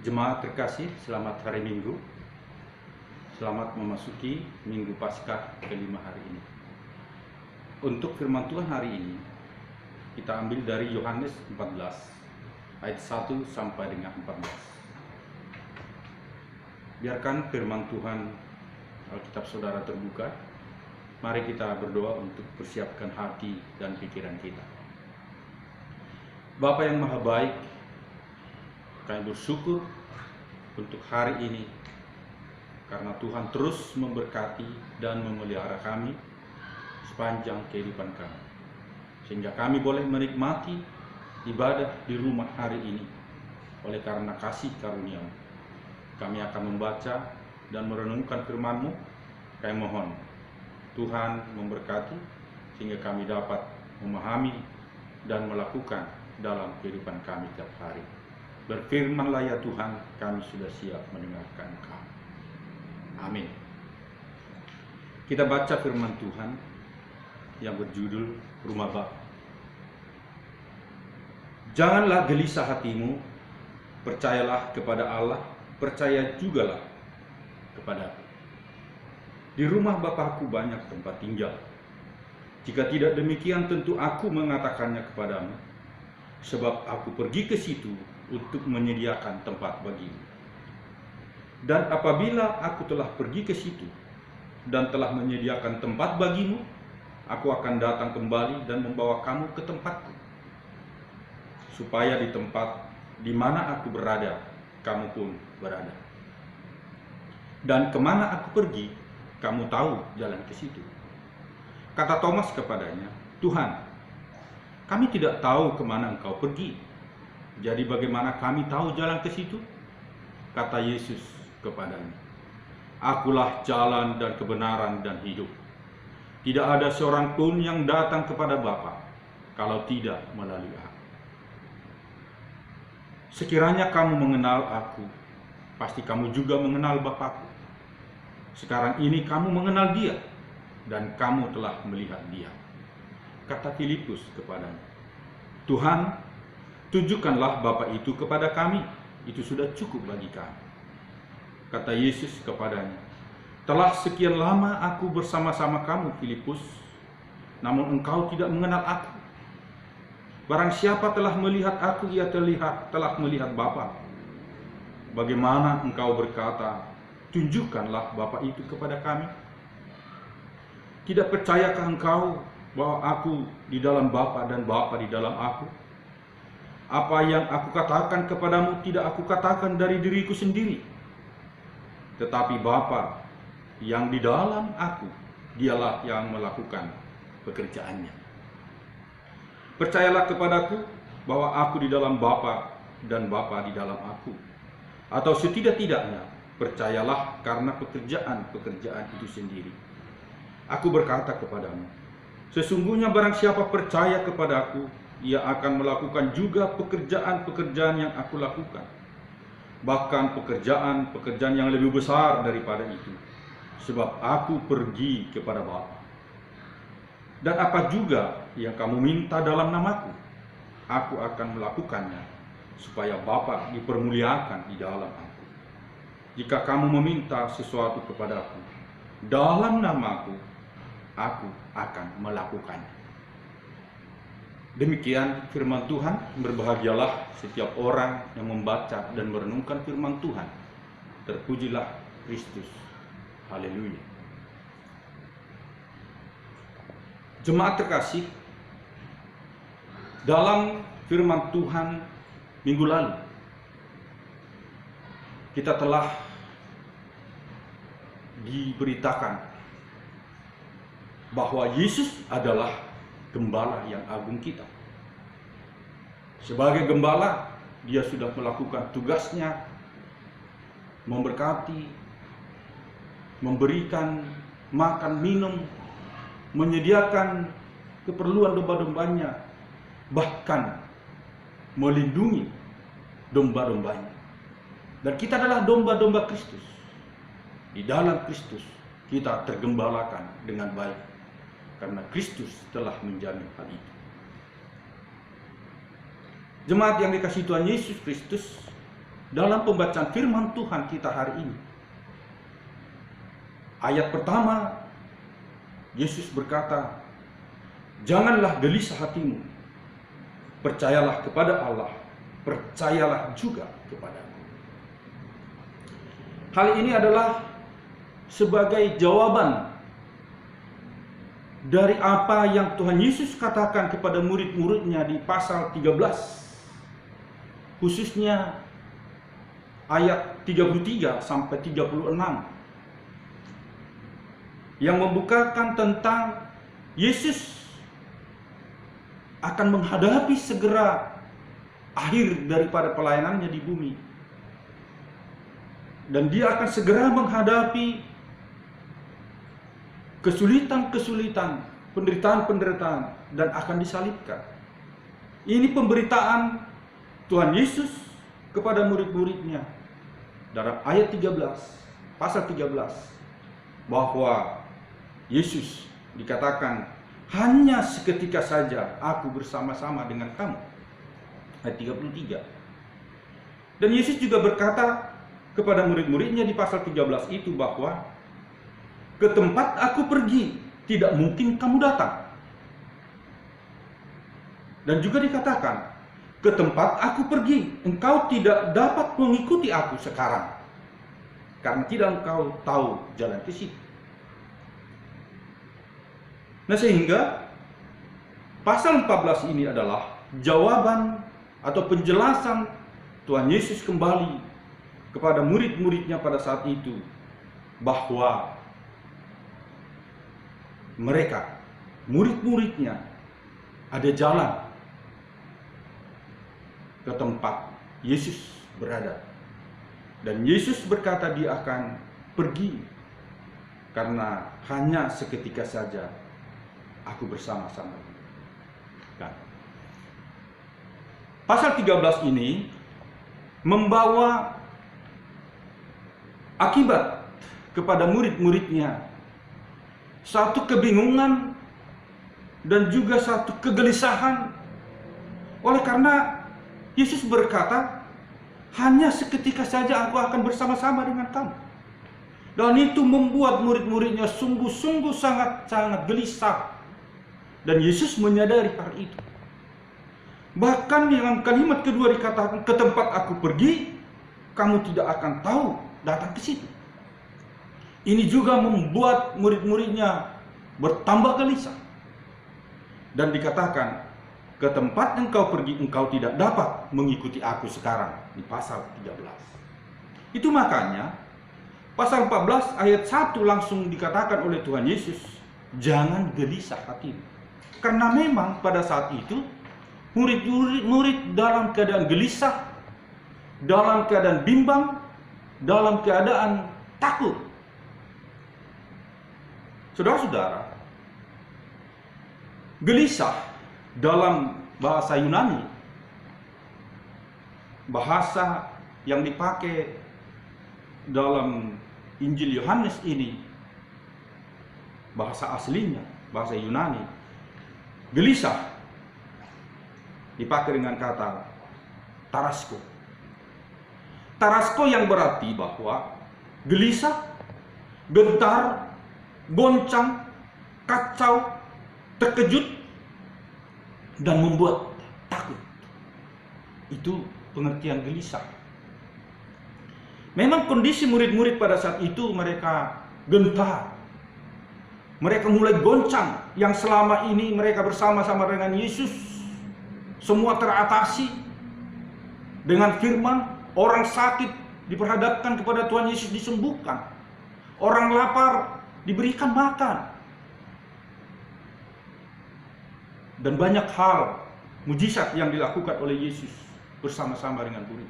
Jemaat terkasih, selamat hari Minggu. Selamat memasuki Minggu Paskah kelima hari ini. Untuk firman Tuhan hari ini, kita ambil dari Yohanes 14, ayat 1 sampai dengan 14. Biarkan firman Tuhan Alkitab saudara terbuka. Mari kita berdoa untuk persiapkan hati dan pikiran kita. Bapa yang Maha Baik, kami bersyukur untuk hari ini karena Tuhan terus memberkati dan memelihara kami sepanjang kehidupan kami, sehingga kami boleh menikmati ibadah di rumah hari ini. Oleh karena kasih karunia-Mu, kami akan membaca dan merenungkan firman-Mu. Kami mohon Tuhan memberkati sehingga kami dapat memahami dan melakukan dalam kehidupan kami tiap hari. Berfirmanlah ya Tuhan, kami sudah siap mendengarkan Engkau. Amin. Kita baca firman Tuhan yang berjudul Rumah Bapa. Janganlah gelisah hatimu, percayalah kepada Allah, percaya jugalah kepadaku. Di rumah Bapakku banyak tempat tinggal. Jika tidak demikian, tentu aku mengatakannya kepadamu, sebab aku pergi ke situ untuk menyediakan tempat bagimu. Dan apabila aku telah pergi ke situ dan telah menyediakan tempat bagimu, aku akan datang kembali dan membawa kamu ke tempatku, supaya di tempat di mana aku berada, kamu pun berada. Dan kemana aku pergi, kamu tahu jalan ke situ. Kata Thomas kepadanya, Tuhan, kami tidak tahu kemana Engkau pergi. Jadi bagaimana kami tahu jalan ke situ? Kata Yesus kepadanya, Akulah jalan dan kebenaran dan hidup. Tidak ada seorang pun yang datang kepada Bapa kalau tidak melalui aku. Sekiranya kamu mengenal aku, pasti kamu juga mengenal Bapakku. Sekarang ini kamu mengenal Dia, dan kamu telah melihat Dia. Kata Filipus kepadanya, Tuhan, tunjukkanlah Bapa itu kepada kami, itu sudah cukup bagi kami. Kata Yesus kepadanya, telah sekian lama aku bersama-sama kamu, Filipus, namun engkau tidak mengenal aku. Barang siapa telah melihat aku, ia telah melihat Bapa. Bagaimana engkau berkata, tunjukkanlah Bapa itu kepada kami? Tidak percayakah engkau bahwa aku di dalam Bapa dan Bapa di dalam aku? Apa yang aku katakan kepadamu tidak aku katakan dari diriku sendiri, tetapi Bapa yang di dalam aku, Dialah yang melakukan pekerjaannya. Percayalah kepadaku bahwa aku di dalam Bapa dan Bapa di dalam aku. Atau setidak-tidaknya percayalah karena pekerjaan-pekerjaan itu sendiri. Aku berkata kepadamu, sesungguhnya barang siapa percaya kepadaku, ia akan melakukan juga pekerjaan-pekerjaan yang aku lakukan. Bahkan pekerjaan-pekerjaan yang lebih besar daripada itu. Sebab aku pergi kepada Bapa. Dan apa juga yang kamu minta dalam namaku, aku akan melakukannya, supaya Bapa dipermuliakan di dalam aku. Jika kamu meminta sesuatu kepadaku dalam namaku, aku akan melakukannya. Demikian firman Tuhan. Berbahagialah setiap orang yang membaca dan merenungkan firman Tuhan. Terpujilah Kristus. Haleluya. Jemaat terkasih, dalam firman Tuhan minggu lalu kita telah diberitakan bahwa Yesus adalah Gembala yang agung kita. Sebagai gembala, Dia sudah melakukan tugasnya, memberkati, memberikan makan, minum, menyediakan keperluan domba-dombanya, bahkan melindungi domba-dombanya. Dan kita adalah domba-domba Kristus. Di dalam Kristus kita tergembalakan dengan baik, karena Kristus telah menjamin hal itu. Jemaat yang dikasihi Tuhan Yesus Kristus, dalam pembacaan firman Tuhan kita hari ini. Ayat pertama, Yesus berkata, "Janganlah gelisah hatimu, percayalah kepada Allah, percayalah juga kepadaku." Hal ini adalah sebagai jawaban dari apa yang Tuhan Yesus katakan kepada murid-muridnya di pasal 13. Khususnya ayat 33 sampai 36. Yang membukakan tentang Yesus akan menghadapi segera akhir daripada pelayanannya di bumi. Dan dia akan segera menghadapi kesulitan-kesulitan, penderitaan-penderitaan, dan akan disalibkan. Ini pemberitaan Tuhan Yesus kepada murid-muridnya dalam ayat 13, pasal 13, bahwa Yesus dikatakan, "Hanya seketika saja aku bersama-sama dengan kamu." Ayat 33. Dan Yesus juga berkata kepada murid-muridnya di pasal 13 itu bahwa, "Ke tempat aku pergi, tidak mungkin kamu datang." Dan juga dikatakan, "Ke tempat aku pergi, engkau tidak dapat mengikuti aku sekarang, karena tidak engkau tahu jalan ke situ." Nah, sehingga pasal 14 ini adalah jawaban atau penjelasan Tuhan Yesus kembali kepada murid-muridnya pada saat itu, bahwa mereka, murid-muridnya, ada jalan ke tempat Yesus berada. Dan Yesus berkata dia akan pergi, karena hanya seketika saja aku bersama-sama. Nah, pasal 13 ini membawa akibat kepada murid-muridnya satu kebingungan dan juga satu kegelisahan. Oleh karena Yesus berkata, "Hanya seketika saja aku akan bersama-sama dengan kamu." Dan itu membuat murid-muridnya sungguh-sungguh sangat-sangat gelisah. Dan Yesus menyadari hal itu. Bahkan dengan kalimat kedua dikatakan, "Ke tempat aku pergi, kamu tidak akan tahu datang ke situ." Ini juga membuat murid-muridnya bertambah gelisah. Dan dikatakan, "Ke tempat engkau pergi, engkau tidak dapat mengikuti aku sekarang." Di pasal 13. Itu makanya pasal 14 ayat 1 langsung dikatakan oleh Tuhan Yesus, "Jangan gelisah hatimu." Karena memang pada saat itu murid-murid dalam keadaan gelisah, dalam keadaan bimbang, dalam keadaan takut. Saudara-saudara, gelisah dalam bahasa Yunani, bahasa yang dipakai dalam Injil Yohanes ini, bahasa aslinya, bahasa Yunani, gelisah dipakai dengan kata tarasko. Tarasko yang berarti bahwa gelisah, gentar, goncang, kacau, terkejut, dan membuat takut. Itu pengertian gelisah. Memang kondisi murid-murid pada saat itu mereka gentar. Mereka mulai goncang, yang selama ini mereka bersama-sama dengan Yesus. Semua teratasi dengan firman. Orang sakit diperhadapkan kepada Tuhan Yesus disembuhkan. Orang lapar diberikan makan. Dan banyak hal mujizat yang dilakukan oleh Yesus bersama-sama dengan murid.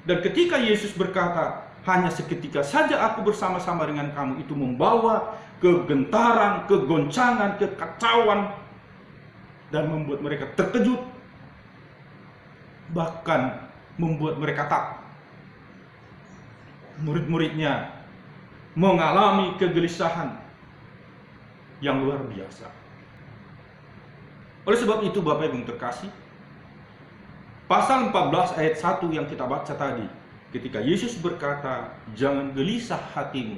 Dan ketika Yesus berkata, "Hanya seketika saja aku bersama-sama dengan kamu," itu membawa kegentaran, kegoncangan, kekacauan, dan membuat mereka terkejut, bahkan membuat mereka takut. Murid-muridnya mengalami kegelisahan yang luar biasa. Oleh sebab itu, Bapak Ibu yang terkasih, Pasal 14 ayat 1 yang kita baca tadi, ketika Yesus berkata, "Jangan gelisah hatimu."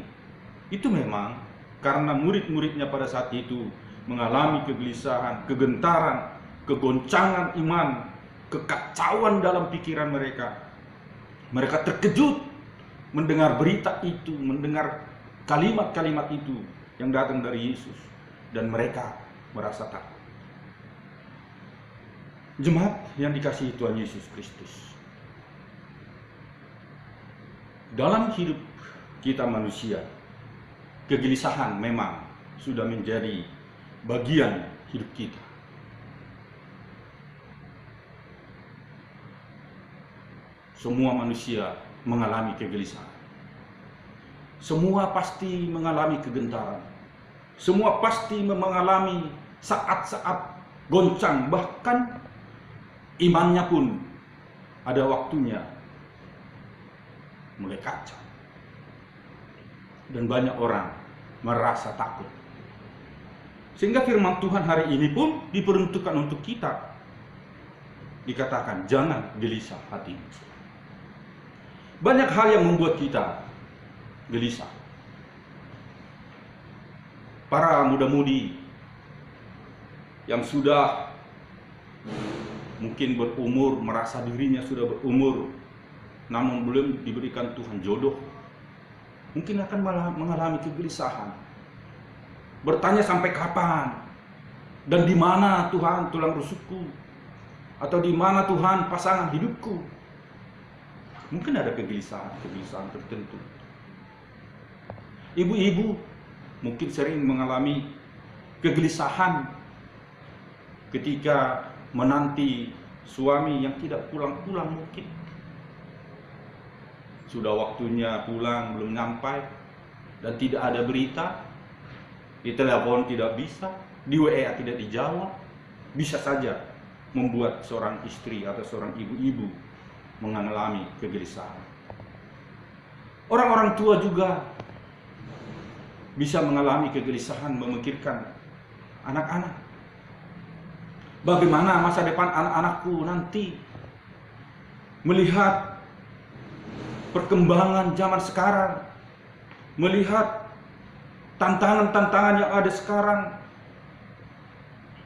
Itu memang karena murid-muridnya pada saat itu mengalami kegelisahan, kegentaran, kegoncangan iman, kekacauan dalam pikiran mereka. Mereka terkejut mendengar berita itu, mendengar kalimat-kalimat itu yang datang dari Yesus, dan mereka merasa takut. Jemaat yang dikasihi Tuhan Yesus Kristus, dalam hidup kita manusia, kegelisahan memang sudah menjadi bagian hidup kita. Semua manusia mengalami kegelisahan. Semua pasti mengalami kegentaran. Semua pasti mengalami saat-saat goncang, bahkan imannya pun ada waktunya mulai kacau. Dan banyak orang merasa takut. Sehingga firman Tuhan hari ini pun diperuntukkan untuk kita. Dikatakan, jangan gelisah hatimu. Banyak hal yang membuat kita gelisah. Para muda-mudi yang sudah mungkin berumur, merasa dirinya sudah berumur, namun belum diberikan Tuhan jodoh, mungkin akan mengalami kegelisahan. Bertanya sampai kapan? Dan di mana Tuhan tulang rusukku? Atau di mana Tuhan pasangan hidupku? Mungkin ada kegelisahan tertentu. Ibu-ibu mungkin sering mengalami kegelisahan ketika menanti suami yang tidak pulang-pulang mungkin. Sudah waktunya pulang belum nyampai dan tidak ada berita. Di telepon tidak bisa, di WA tidak dijawab. Bisa saja membuat seorang istri atau seorang ibu-ibu mengalami kegelisahan. Orang-orang tua juga bisa mengalami kegelisahan memikirkan anak-anak. Bagaimana masa depan anak-anakku nanti? Melihat perkembangan zaman sekarang, melihat tantangan-tantangan yang ada sekarang,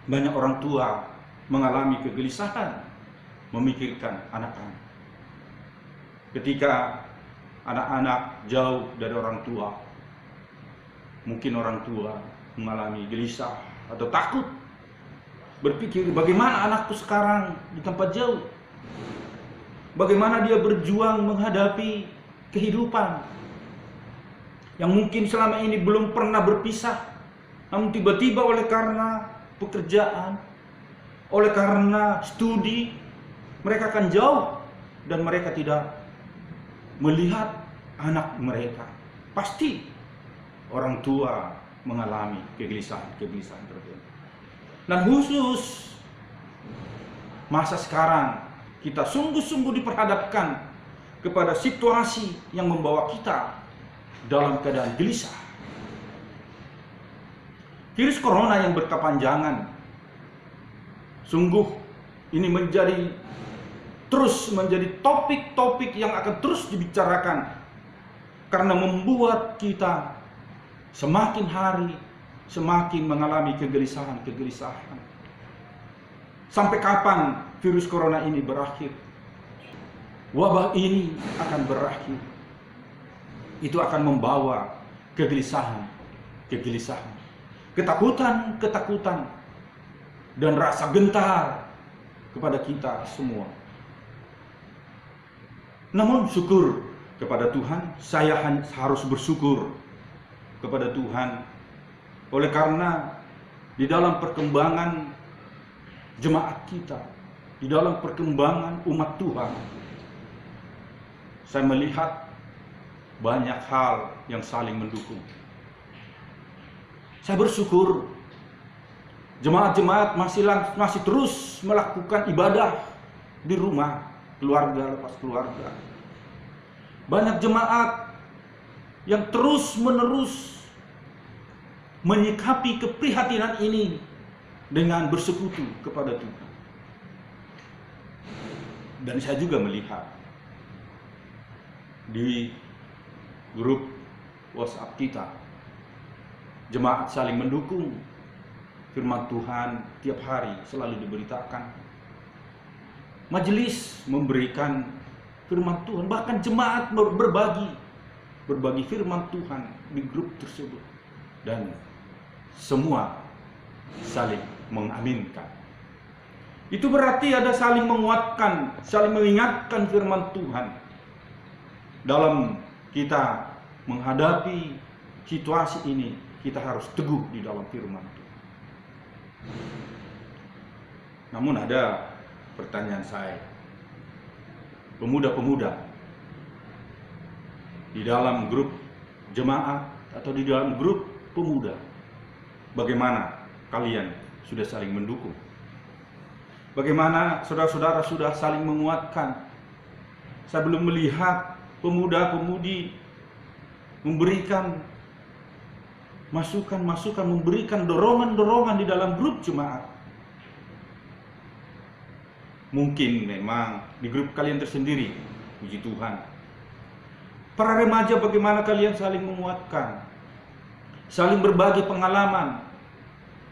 banyak orang tua mengalami kegelisahan memikirkan anak-anak. Ketika anak-anak jauh dari orang tua, mungkin orang tua mengalami gelisah atau takut, berpikir bagaimana anakku sekarang di tempat jauh, bagaimana dia berjuang menghadapi kehidupan yang mungkin selama ini belum pernah berpisah, namun tiba-tiba oleh karena pekerjaan, oleh karena studi, mereka akan jauh dan mereka tidak melihat anak mereka. Pasti orang tua mengalami kegelisahan tertentu. Dan khusus masa sekarang kita sungguh-sungguh diperhadapkan kepada situasi yang membawa kita dalam keadaan gelisah. Virus corona yang berkepanjangan, sungguh ini terus menjadi topik-topik yang akan terus dibicarakan, karena membuat kita semakin hari semakin mengalami kegelisahan. Sampai kapan virus corona ini berakhir? Wabah ini akan berakhir. Itu akan membawa kegelisahan, ketakutan, dan rasa gentar kepada kita semua. Namun syukur kepada Tuhan, saya harus bersyukur kepada Tuhan, oleh karena di dalam perkembangan jemaat kita, di dalam perkembangan umat Tuhan, saya melihat banyak hal yang saling mendukung. Saya bersyukur jemaat-jemaat masih terus melakukan ibadah di rumah, keluarga lepas keluarga. Banyak jemaat yang terus-menerus menyikapi keprihatinan ini dengan bersekutu kepada Tuhan. Dan saya juga melihat di grup WhatsApp kita, jemaat saling mendukung. Firman Tuhan tiap hari selalu diberitakan. Majelis memberikan firman Tuhan, bahkan jemaat berbagi firman Tuhan di grup tersebut. Dan semua saling mengaminkan. Itu berarti ada saling menguatkan, saling mengingatkan firman Tuhan dalam kita menghadapi situasi ini. Kita harus teguh di dalam firman Tuhan. Namun ada pertanyaan saya, pemuda-pemuda di dalam grup jemaat atau di dalam grup pemuda, bagaimana kalian sudah saling mendukung? Bagaimana saudara-saudara sudah saling menguatkan? Saya belum melihat pemuda-pemudi memberikan masukan-masukan, memberikan dorongan-dorongan di dalam grup jemaat. Mungkin memang di grup kalian tersendiri, puji Tuhan. Para remaja, bagaimana kalian saling menguatkan, saling berbagi pengalaman.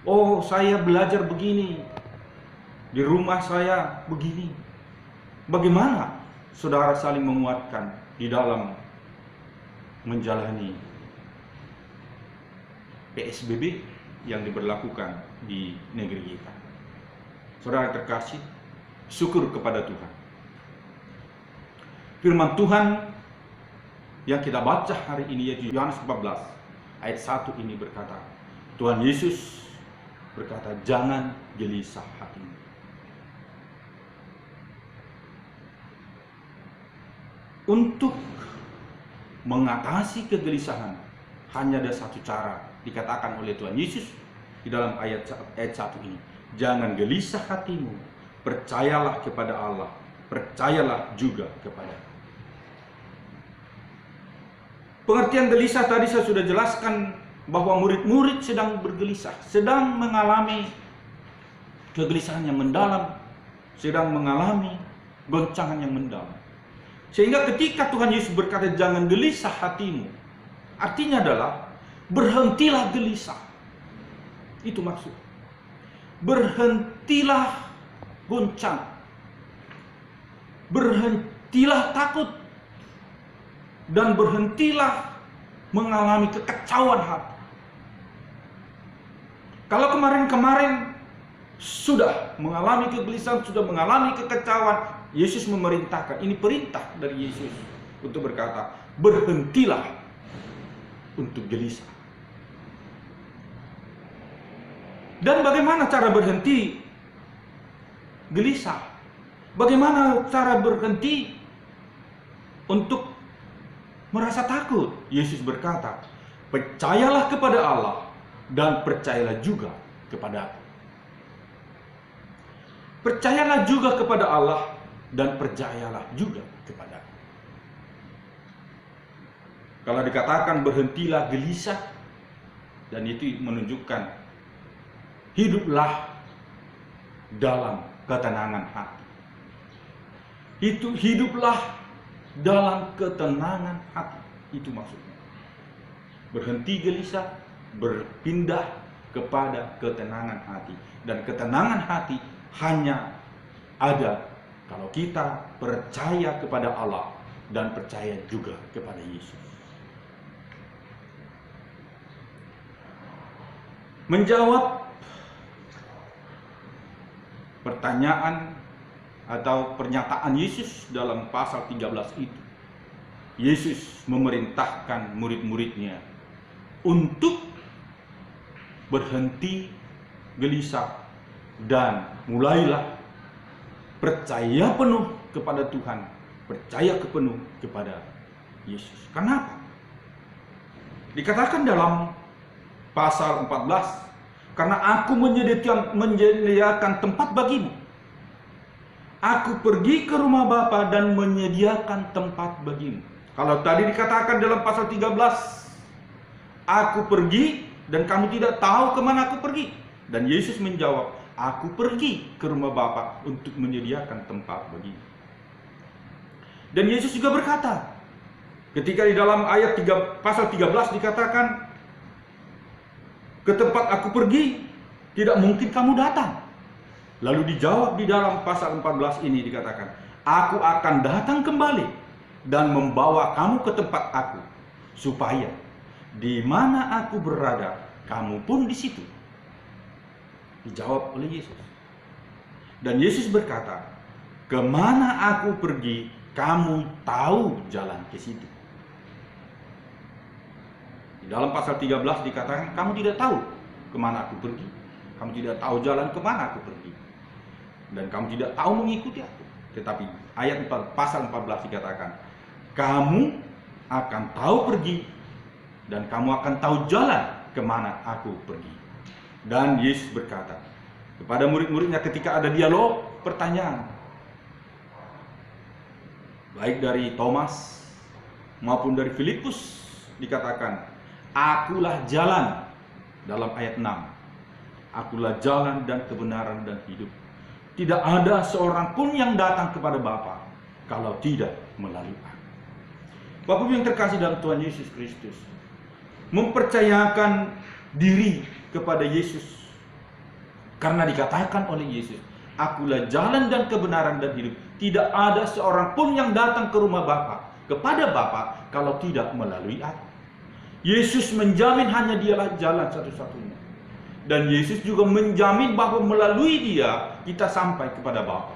Oh, saya belajar begini, di rumah saya begini. Bagaimana saudara saling menguatkan di dalam menjalani PSBB yang diberlakukan di negeri kita? Saudara terkasih, syukur kepada Tuhan. Firman Tuhan yang kita baca hari ini yaitu Yohanes 14 ayat 1 ini berkata, Tuhan Yesus berkata, jangan gelisah hatimu. Untuk mengatasi kegelisahan hanya ada satu cara, dikatakan oleh Tuhan Yesus di dalam ayat 1 ini. Jangan gelisah hatimu, percayalah kepada Allah, percayalah juga kepada. Pengertian gelisah tadi saya sudah jelaskan bahwa murid-murid sedang bergelisah, sedang mengalami kegelisahan yang mendalam, sedang mengalami goncangan yang mendalam. Sehingga ketika Tuhan Yesus berkata jangan gelisah hatimu, artinya adalah berhentilah gelisah. Itu maksud. Berhentilah goncang. Berhentilah takut. Dan berhentilah mengalami kekacauan hati. Kalau kemarin-kemarin sudah mengalami kegelisahan, sudah mengalami kekacauan, Yesus memerintahkan, ini perintah dari Yesus untuk berkata, berhentilah untuk gelisah. Dan bagaimana cara berhenti gelisah? Bagaimana cara berhenti untuk merasa takut? Yesus berkata, percayalah kepada Allah dan percayalah juga kepada aku. Percayalah juga kepada Allah dan percayalah juga kepada aku. Kalau dikatakan berhentilah gelisah, dan itu menunjukkan hiduplah dalam ketenangan hati. Itu hiduplah dalam ketenangan hati. Itu maksudnya. Berhenti gelisah, berpindah kepada ketenangan hati. Dan ketenangan hati hanya ada kalau kita percaya kepada Allah dan percaya juga kepada Yesus. Menjawab pertanyaan atau pernyataan Yesus dalam pasal 13 itu, Yesus memerintahkan murid-muridnya untuk berhenti gelisah dan mulailah percaya penuh kepada Tuhan, percaya penuh kepada Yesus. Kenapa? Dikatakan dalam pasal 14, karena aku menyediakan tempat bagimu. Aku pergi ke rumah Bapa dan menyediakan tempat bagimu. Kalau tadi dikatakan dalam pasal 13, aku pergi dan kamu tidak tahu kemana aku pergi. Dan Yesus menjawab, aku pergi ke rumah Bapa untuk menyediakan tempat bagimu. Dan Yesus juga berkata, ketika di dalam ayat pasal 13 dikatakan, ke tempat aku pergi, tidak mungkin kamu datang. Lalu dijawab di dalam pasal 14 ini dikatakan, aku akan datang kembali dan membawa kamu ke tempat aku, supaya di mana aku berada, kamu pun di situ. Dijawab oleh Yesus. Dan Yesus berkata, kemana aku pergi, kamu tahu jalan ke situ. Di dalam pasal 13 dikatakan, kamu tidak tahu kemana aku pergi. Kamu tidak tahu jalan kemana aku pergi. Dan kamu tidak tahu mengikuti aku. Tetapi pasal 14 dikatakan, kamu akan tahu pergi, dan kamu akan tahu jalan kemana aku pergi. Dan Yesus berkata kepada murid-muridnya ketika ada dialog pertanyaan, baik dari Thomas maupun dari Filipus, dikatakan, akulah jalan, dalam ayat 6. Akulah jalan dan kebenaran dan hidup. Tidak ada seorang pun yang datang kepada Bapa kalau tidak melalui aku. Bapak yang terkasih dalam Tuhan Yesus Kristus, mempercayakan diri kepada Yesus karena dikatakan oleh Yesus, akulah jalan dan kebenaran dan hidup. Tidak ada seorang pun yang datang ke rumah Bapa, kepada Bapa, kalau tidak melalui aku. Yesus menjamin hanya dialah jalan satu-satunya. Dan Yesus juga menjamin bahwa melalui dia kita sampai kepada Bapa.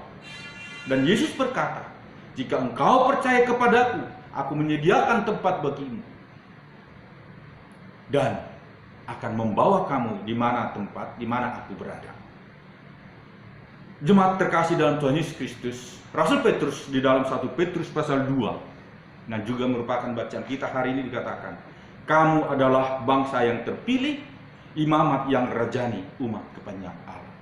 Dan Yesus berkata, jika engkau percaya kepadaku, aku menyediakan tempat bagimu. Dan akan membawa kamu di mana tempat, di mana aku berada. Jemaat terkasih dalam Tuhan Yesus Kristus, Rasul Petrus di dalam 1 Petrus pasal 2, dan juga merupakan bacaan kita hari ini dikatakan, kamu adalah bangsa yang terpilih, imamat yang rajani, umat kepunyaan Allah.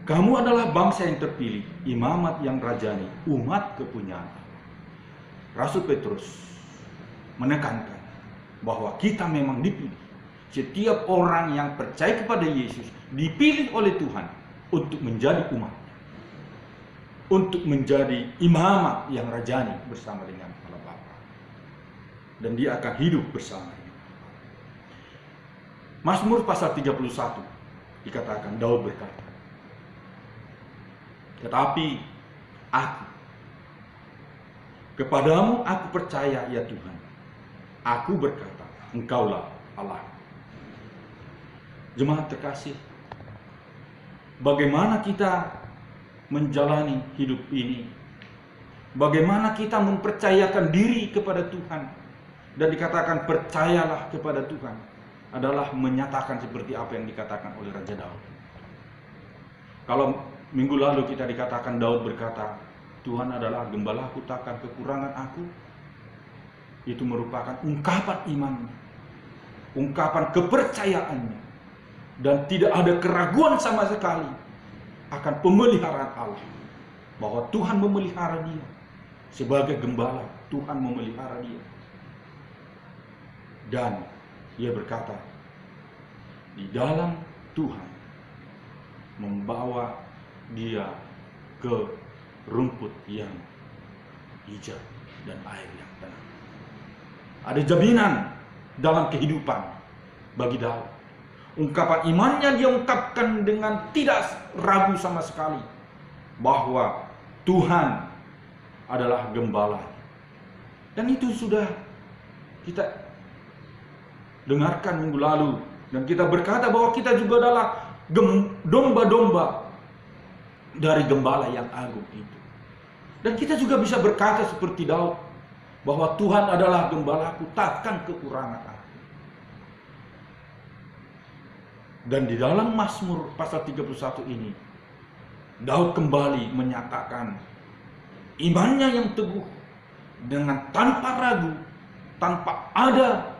Kamu adalah bangsa yang terpilih, imamat yang rajani, umat kepunyaan Allah. Rasul Petrus menekankan bahwa kita memang dipilih. Setiap orang yang percaya kepada Yesus dipilih oleh Tuhan untuk menjadi umatnya, untuk menjadi imamat yang rajani bersama dengan Allah Bapa. Dan dia akan hidup bersama dengan Allah. Mazmur pasal 31 dikatakan, Daud berkata, tetapi aku, kepadamu aku percaya ya Tuhan. Aku berkata, engkaulah Allah. Jemaat terkasih, bagaimana kita menjalani hidup ini? Bagaimana kita mempercayakan diri kepada Tuhan? Dan dikatakan percayalah kepada Tuhan adalah menyatakan seperti apa yang dikatakan oleh Raja Daud. Kalau minggu lalu kita dikatakan Daud berkata, Tuhan adalah gembalaku, takkan kekurangan aku. Itu merupakan ungkapan imannya, ungkapan kepercayaannya, dan tidak ada keraguan sama sekali akan pemeliharaan Allah, bahwa Tuhan memelihara dia sebagai gembala. Tuhan memelihara dia, dan dia berkata, di dalam Tuhan membawa dia ke rumput yang hijau dan air yang tenang. Ada jaminan dalam kehidupan bagi Daud. Ungkapan imannya dia ungkapkan dengan tidak ragu sama sekali bahwa Tuhan adalah gembala. Dan itu sudah kita dengarkan minggu lalu, dan kita berkata bahwa kita juga adalah domba-domba dari gembala yang agung itu. Dan kita juga bisa berkata seperti Daud, bahwa Tuhan adalah gembalaku, takkan kekurangan aku. Dan di dalam Mazmur pasal 31 ini, Daud kembali menyatakan imannya yang teguh, dengan tanpa ragu, tanpa ada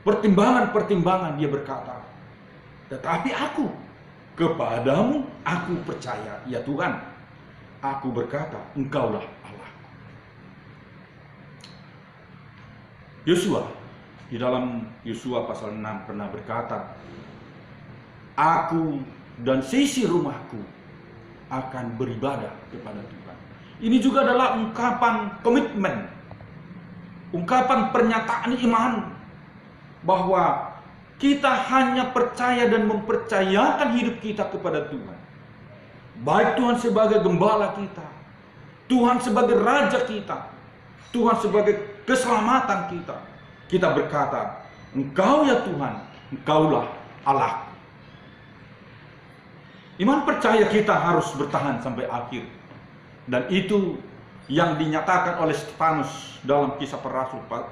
pertimbangan-pertimbangan. Dia berkata, tetapi aku, kepadamu aku percaya ya Tuhan. Aku berkata, engkaulah Allah. Yosua di dalam Yosua pasal 6 pernah berkata, aku dan sisi rumahku akan beribadah kepada Tuhan. Ini juga adalah ungkapan komitmen, ungkapan pernyataan iman bahwa kita hanya percaya dan mempercayakan hidup kita kepada Tuhan. Baik Tuhan sebagai gembala kita, Tuhan sebagai raja kita, Tuhan sebagai keselamatan kita. Kita berkata, Engkau ya Tuhan, Engkaulah Allah. Iman percaya kita harus bertahan sampai akhir. Dan itu yang dinyatakan oleh Stefanus dalam Kisah Para Rasul 7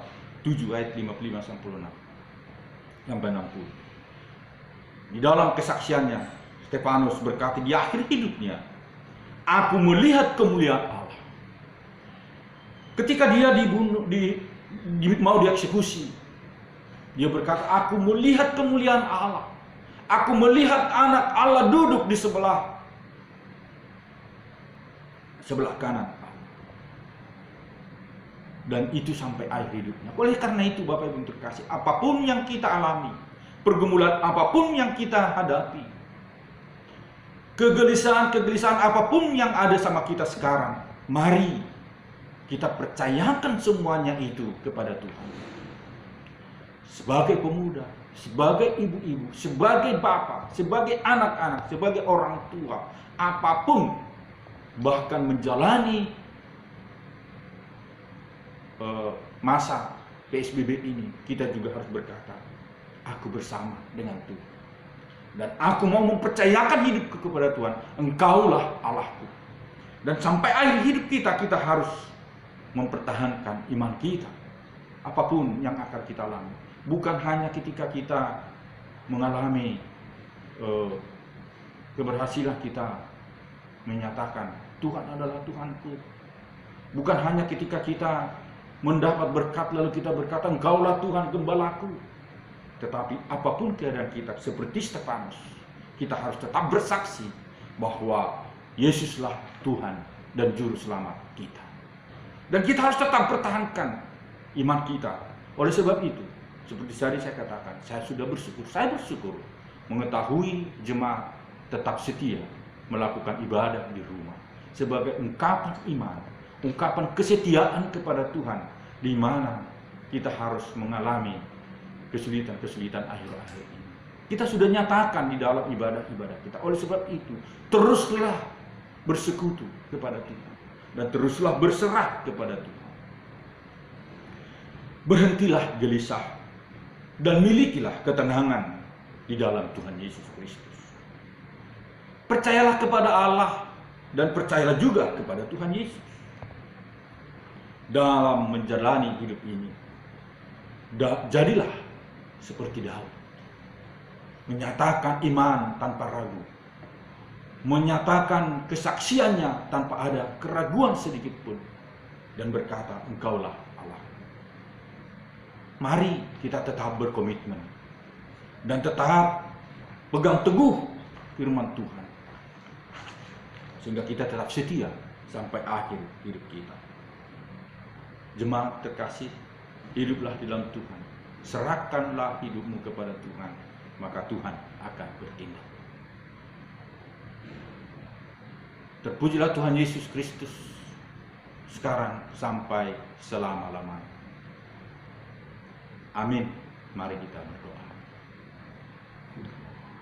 ayat 55 sampai 60. Di dalam kesaksiannya, Stefanus berkata di akhir hidupnya, aku melihat kemuliaan Allah. Ketika dia dibunuh, mau dieksekusi, dia berkata, aku melihat kemuliaan Allah. Aku melihat anak Allah duduk di sebelah kanan. Dan itu sampai akhir hidupnya. Oleh karena itu Bapak Ibu terkasih, apapun yang kita alami, pergumulan apapun yang kita hadapi, kegelisahan apapun yang ada sama kita sekarang, mari kita percayakan semuanya itu kepada Tuhan. Sebagai pemuda, sebagai ibu-ibu, sebagai bapak, sebagai anak-anak, sebagai orang tua, apapun, bahkan menjalani masa PSBB ini, kita juga harus berkata, aku bersama dengan Tuhan. Dan aku mau mempercayakan hidupku kepada Tuhan. Engkaulah Allahku. Dan sampai akhir hidup kita harus mempertahankan iman kita. Apapun yang akan kita alami. Bukan hanya ketika kita mengalami keberhasilan kita menyatakan, Tuhan adalah Tuhanku. Bukan hanya ketika kita mendapat berkat lalu kita berkata, Engkaulah Tuhan gembalaku. Tetapi apapun keadaan kita, seperti Stefanus, kita harus tetap bersaksi bahwa Yesuslah Tuhan dan Juru Selamat kita. Dan kita harus tetap pertahankan iman kita. Oleh sebab itu, seperti tadi saya katakan, saya bersyukur mengetahui jemaat tetap setia melakukan ibadah di rumah sebagai ungkapan iman, ungkapan kesetiaan kepada Tuhan, di mana kita harus mengalami kesulitan-kesulitan akhir-akhir ini. Kita sudah nyatakan di dalam ibadah-ibadah kita. Oleh sebab itu, teruslah bersekutu kepada Tuhan dan teruslah berserah kepada Tuhan. Berhentilah gelisah dan milikilah ketenangan di dalam Tuhan Yesus Kristus. Percayalah kepada Allah dan percayalah juga kepada Tuhan Yesus. Dalam menjalani hidup ini, jadilah seperti Daud, menyatakan iman tanpa ragu, menyatakan kesaksiannya tanpa ada keraguan sedikit pun, dan berkata, Engkaulah Allah. Mari kita tetap berkomitmen dan tetap pegang teguh firman Tuhan, sehingga kita tetap setia sampai akhir hidup kita. Jemaat terkasih, hiduplah di dalam Tuhan. Serahkanlah hidupmu kepada Tuhan, maka Tuhan akan bertindak. Terpujilah Tuhan Yesus Kristus, sekarang sampai selama-lamanya. Amin. Mari kita berdoa.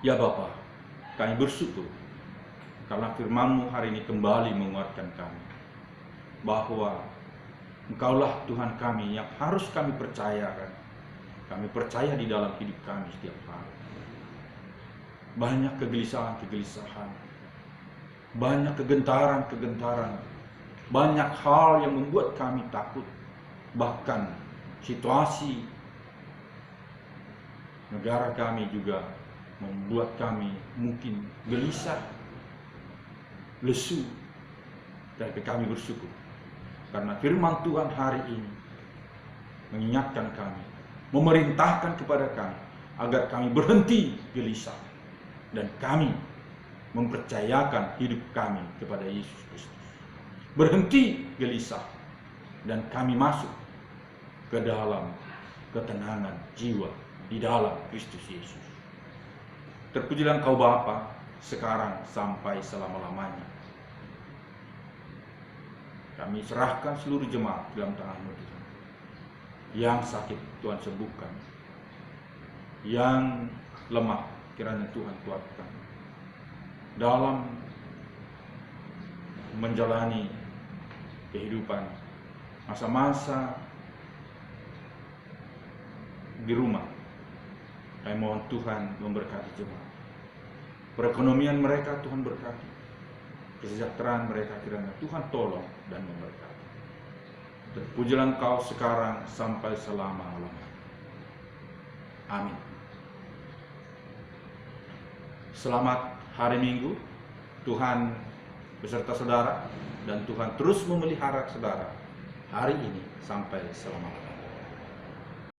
Ya Bapa, kami bersyukur karena firman-Mu hari ini kembali menguatkan kami bahwa Engkaulah Tuhan kami yang harus kami percayakan. Kami percaya di dalam hidup kami setiap hari. Banyak kegelisahan-kegelisahan, banyak kegentaran-kegentaran, banyak hal yang membuat kami takut. Bahkan situasi negara kami juga membuat kami mungkin gelisah, lesu. Tapi kami bersyukur karena firman Tuhan hari ini mengingatkan kami, memerintahkan kepada kami agar kami berhenti gelisah dan kami mempercayakan hidup kami kepada Yesus Kristus. Berhenti gelisah dan kami masuk ke dalam ketenangan jiwa di dalam Kristus Yesus. Terpujilah Engkau Bapa sekarang sampai selama-lamanya. Kami serahkan seluruh jemaat dalam tangan-Mu Tuhan. Yang sakit Tuhan sembuhkan, yang lemah kiranya Tuhan kuatkan dalam menjalani kehidupan masa-masa di rumah. Kami mohon Tuhan memberkati jemaat. Perekonomian mereka Tuhan berkati. Kesejahteraan mereka kiranya Tuhan tolong dan memberkati. Terpujilah Engkau sekarang sampai selama-lamanya. Amin. Selamat hari Minggu. Tuhan beserta saudara, dan Tuhan terus memelihara saudara hari ini sampai selama-lamanya.